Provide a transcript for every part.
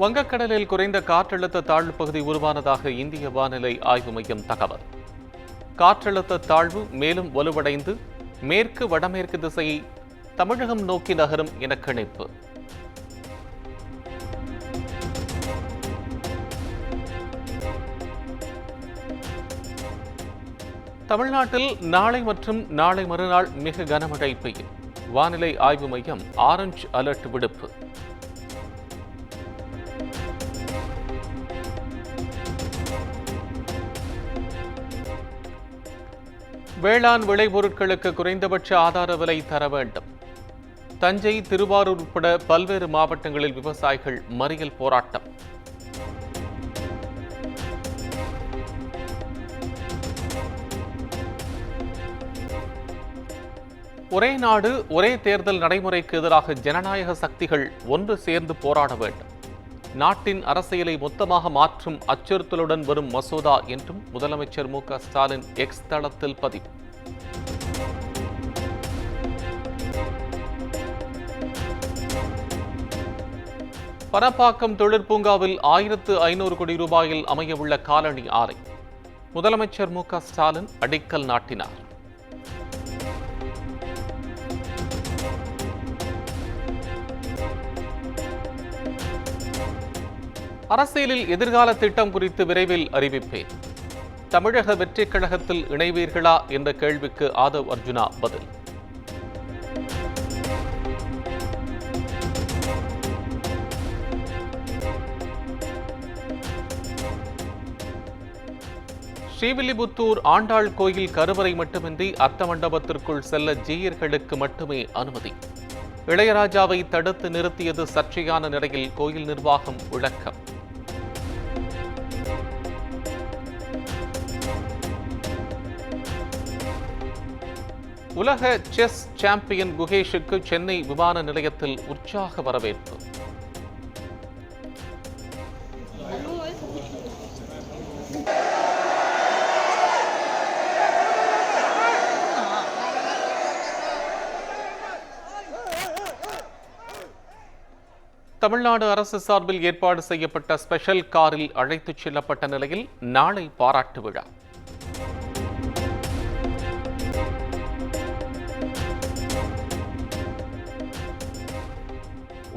வங்கக்கடலில் குறைந்த காற்றழுத்த தாழ்வு பகுதி உருவானதாக இந்திய வானிலை ஆய்வு மையம் தகவல். காற்றழுத்த தாழ்வு மேலும் வலுவடைந்து மேற்கு வடமேற்கு திசையை தமிழகம் நோக்கி நகரும் என கணிப்பு. தமிழ்நாட்டில் நாளை மற்றும் நாளை மறுநாள் மிக கனமழை பெய்யும். வானிலை ஆய்வு மையம் ஆரஞ்சு அலர்ட் விடுப்பு. வேளாண் விளைபொருட்களுக்கு குறைந்தபட்ச ஆதார விலை தர வேண்டும். தஞ்சை, திருவாரூர் உட்பட பல்வேறு மாவட்டங்களில் விவசாயிகள் மறியல் போராட்டம். ஒரே நாடு ஒரே தேர்தல் நடைமுறைக்கு எதிராக ஜனநாயக சக்திகள் ஒன்று சேர்ந்து போராட வேண்டும். நாட்டின் அரசியலை மொத்தமாக மாற்றும் அச்சுறுத்தலுடன் வரும் மசோதா என்றும் முதலமைச்சர் மு.க.ஸ்டாலின் எக்ஸ் தளத்தில் பதிவு. பரப்பாக்கம் தொழிற்பூங்காவில் 1500 கோடி ரூபாயில் அமையவுள்ள காலனி ஆலை முதலமைச்சர் மு.க.ஸ்டாலின் அடிக்கல் நாட்டினார். அரசியலில் எதிர்கால திட்டம் குறித்து விரைவில் அறிவிப்பேன். தமிழக வெற்றிக் கழகத்தில் இணைவீர்களா என்ற கேள்விக்கு ஆதவ் அர்ஜுனா பதில். ஸ்ரீவில்லிபுத்தூர் ஆண்டாள் கோயில் கருவறை மட்டுமின்றி அர்த்த மண்டபத்திற்குள் செல்ல ஜீயர்களுக்கு மட்டுமே அனுமதி. இளையராஜாவை தடுத்து நிறுத்தியது சர்ச்சையான நிலையில் கோயில் நிர்வாகம் விளக்கம். உலக செஸ் சாம்பியன் குகேஷுக்கு சென்னை விமான நிலையத்தில் உற்சாக வரவேற்பு. தமிழ்நாடு அரசு சார்பில் ஏற்பாடு செய்யப்பட்ட ஸ்பெஷல் காரில் அழைத்துச் செல்லப்பட்ட நிலையில் நாளை பாராட்டு விழா.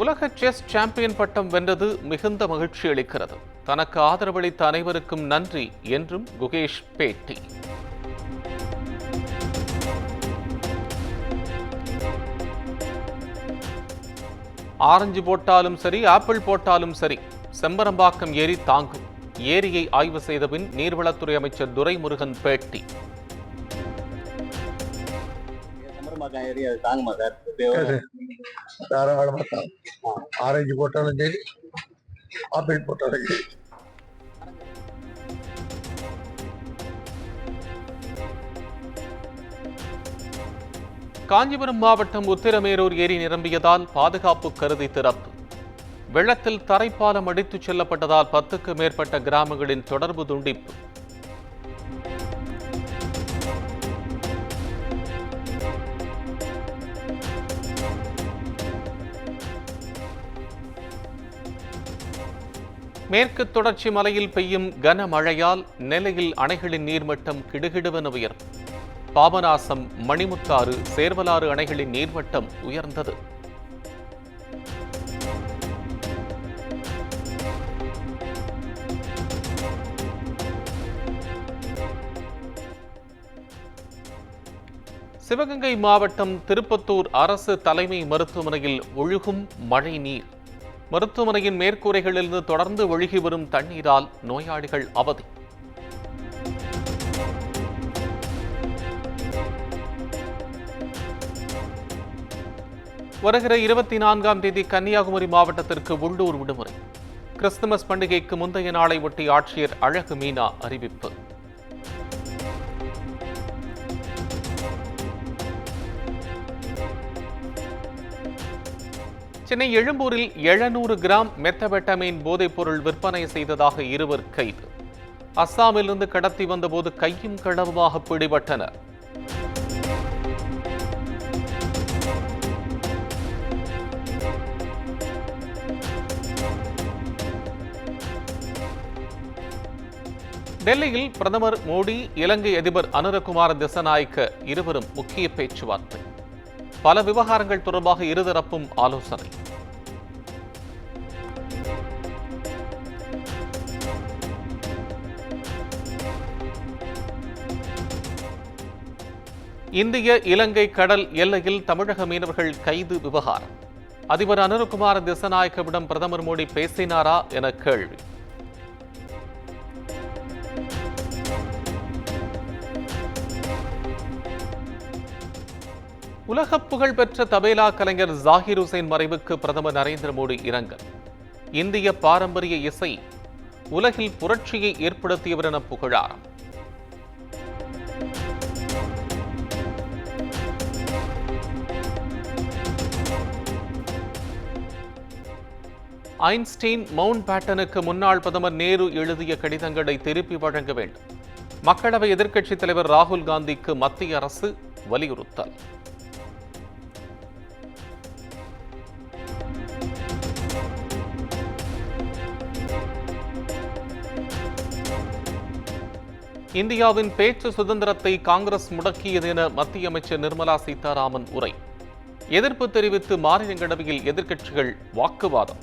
உலக செஸ் சாம்பியன் பட்டம் வென்றது மிகுந்த மகிழ்ச்சி அளிக்கிறது. தனக்கு ஆதரவளித்த அனைவருக்கும் நன்றி என்றும் குகேஷ் பேட்டி. ஆரஞ்சு போட்டாலும் சரி, ஆப்பிள் போட்டாலும் சரி, செம்பரம்பாக்கம் ஏரி தாங்கும். ஏரியை ஆய்வு செய்த பின் நீர்வளத்துறை அமைச்சர் துரைமுருகன் பேட்டி. ஆரஞ்சு போட்டாலும் சரி, ஆப்பிள் போட்டாலும் சரி. காஞ்சிபுரம் மாவட்டம் உத்திரமேரூர் ஏரி நிரம்பியதால் பாதுகாப்பு கருதி திறப்பு. வெள்ளத்தில் தரைப்பாலம் அடித்துச் செல்லப்பட்டதால் 10க்கும் மேற்பட்ட கிராமங்களின் தொடர்பு துண்டிப்பு. மேற்கு தொடர்ச்சி மலையில் பெய்யும் கனமழையால் நெல்லையில் அணைகளின் நீர்மட்டம் கிடுகிடுவென உயரும். பாபநாசம், மணிமுத்தாறு, சேர்வலாறு அணைகளின் நீர்மட்டம் உயர்ந்தது. சிவகங்கை மாவட்டம் திருப்பத்தூர் அரசு தலைமை மருத்துவமனையில் ஒழுகும் மழை நீர். மருத்துவமனையின் மேற்கூரைகளிலிருந்து தொடர்ந்து ஒழுகி வரும் தண்ணீரால் நோயாளிகள் அவதி. வருகிற 24ஆம் தேதி கன்னியாகுமரி மாவட்டத்திற்கு உள்ளூர் விடுமுறை. கிறிஸ்துமஸ் பண்டிகைக்கு முந்தைய நாளை ஒட்டி ஆட்சியர் அழகு மீனா அறிவிப்பு. சென்னை எழும்பூரில் 700 கிராம் மெத்தபெட்டமைன் போதைப்பொருள் விற்பனை செய்ததாக 2 கைது. அஸ்ஸாமிலிருந்து கடத்தி வந்தபோது கையும் களவுமாக பிடிபட்டனர். டெல்லியில் பிரதமர் மோடி, இலங்கை அதிபர் அனுரகுமார திசநாயக்க இருவரும் முக்கிய பேச்சுவார்த்தை. பல விவகாரங்கள் தொடர்பாக இருதரப்பும் ஆலோசனை. இந்திய இலங்கை கடல் எல்லையில் தமிழக மீனவர்கள் கைது விவகாரம். அதிபர் அனுரகுமார திசநாயக்கவிடம் பிரதமர் மோடி பேசினாரா என கேள்வி. உலக புகழ்பெற்ற தபேலா கலைஞர் ஜாகிர் ஹுசைன் மறைவுக்கு பிரதமர் நரேந்திர மோடி இரங்கல். இந்திய பாரம்பரிய இசை உலகில் புரட்சியை ஏற்படுத்தியவர் என புகழாரம். ஐன்ஸ்டீன் மவுண்ட் பேட்டனுக்கு முன்னாள் பிரதமர் நேரு எழுதிய கடிதங்களை திருப்பி வழங்க வேண்டும். மக்களவை எதிர்க்கட்சித் தலைவர் ராகுல் காந்திக்கு மத்திய அரசு வலியுறுத்தல். இந்தியாவின் பேச்சு சுதந்திரத்தை காங்கிரஸ் முடக்கியது என மத்திய அமைச்சர் நிர்மலா சீதாராமன் உரை. எதிர்ப்பு தெரிவித்து மாநிலங்களவையில் எதிர்க்கட்சிகள் வாக்குவாதம்.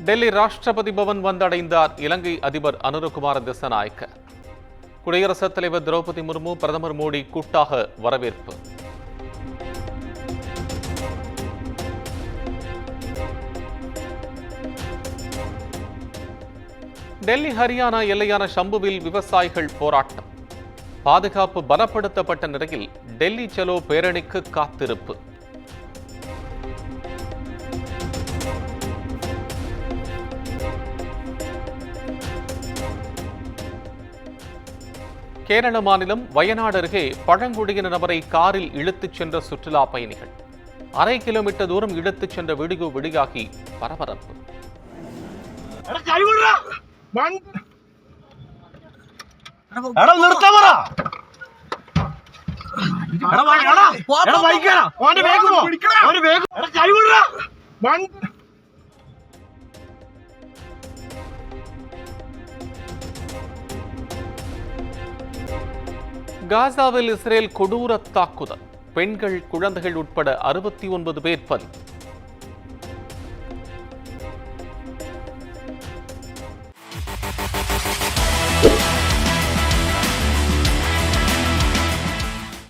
டெல்லி ராஷ்டிரபதி பவன் வந்தடைந்தார் இலங்கை அதிபர் அனுரகுமார திசநாயக்க. குடியரசுத் தலைவர் திரௌபதி முர்மு, பிரதமர் மோடி கூட்டாக வரவேற்பு. டெல்லி ஹரியானா எல்லையான ஷம்புவில் விவசாயிகள் போராட்டம். பாதுகாப்பு பலப்படுத்தப்பட்ட நிலையில் டெல்லி சலோ பேரணிக்கு காத்திருப்பு. கேரள மாநிலம் வயநாடு அருகே பழங்குடியின நபரை காரில் இழுத்துச் சென்ற சுற்றுலா பயணிகள். 1/2 கிலோமீட்டர் தூரம் இழுத்துச் சென்ற வீடியோ வெளியாகி பரபரப்பு. காசாவில் இஸ்ரேல் கொடூர தாக்குதல். பெண்கள், குழந்தைகள் உட்பட 69 பேர் பலி.